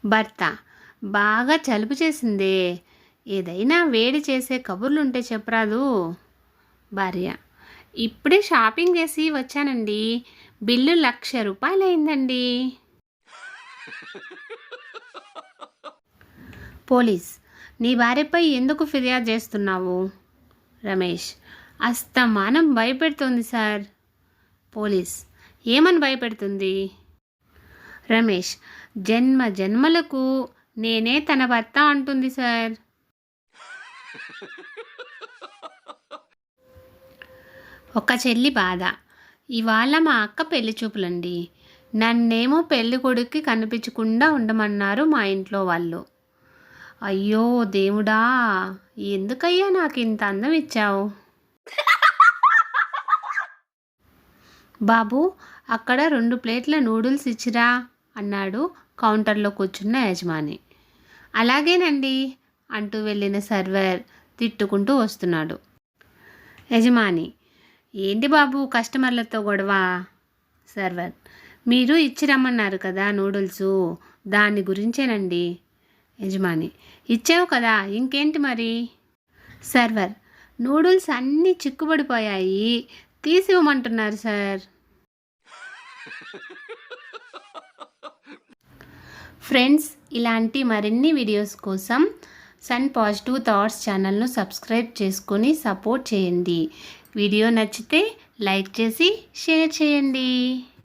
భర్త: బాగా జలుబు చేసిందే, ఏదైనా వేడి చేసే కబుర్లుంటే చెప్పరాదు. భార్య: ఇప్పుడే షాపింగ్ చేసి వచ్చానండి, బిల్లు ₹1,00,000 అయిందండి. పోలీస్: నీ భార్యపై ఎందుకు ఫిర్యాదు చేస్తున్నావు? రమేష్: అస్తమానం భయపెడుతోంది సార్. పోలీస్: ఏమని భయపెడుతుంది? రమేష్: జన్మ జన్మలకు నేనే తన భర్త అంటుంది సార్. ఒక చెల్లి బాధ: ఇవాళ మా అక్క పెళ్లి చూపులండి, నన్నేమో పెళ్లి కొడుక్కి కనిపించకుండా ఉండమన్నారు మా ఇంట్లో వాళ్ళు. అయ్యో దేవుడా, ఎందుకయ్యా నాకు ఇంత అందం ఇచ్చావు? బాబు, అక్కడ 2 ప్లేట్ల నూడిల్స్ ఇచ్చిరా అన్నాడు కౌంటర్లో కూర్చున్న యజమాని. అలాగేనండి అంటూ వెళ్ళిన సర్వర్ తిట్టుకుంటూ వస్తున్నాడు. యజమాని: ఏంటి బాబు కస్టమర్లతో గొడవ? సర్వర్: మీరు ఇచ్చిరమ్మన్నారు కదా నూడిల్స్, దాని గురించేనండి. యజమాని: ఇచ్చావు కదా, ఇంకేంటి మరి? సర్వర్: నూడిల్స్ అన్నీ చిక్కుబడిపోయాయి, తీసివ్వమంటున్నారు సార్. ఫ్రెండ్స్, ఇలాంటి మరిన్ని వీడియోస్ కోసం సన్ పాజిటివ్ థాట్స్ ఛానల్ను సబ్స్క్రైబ్ చేసుకొని సపోర్ట్ చేయండి. వీడియో నచ్చితే లైక్ చేసి షేర్ చేయండి.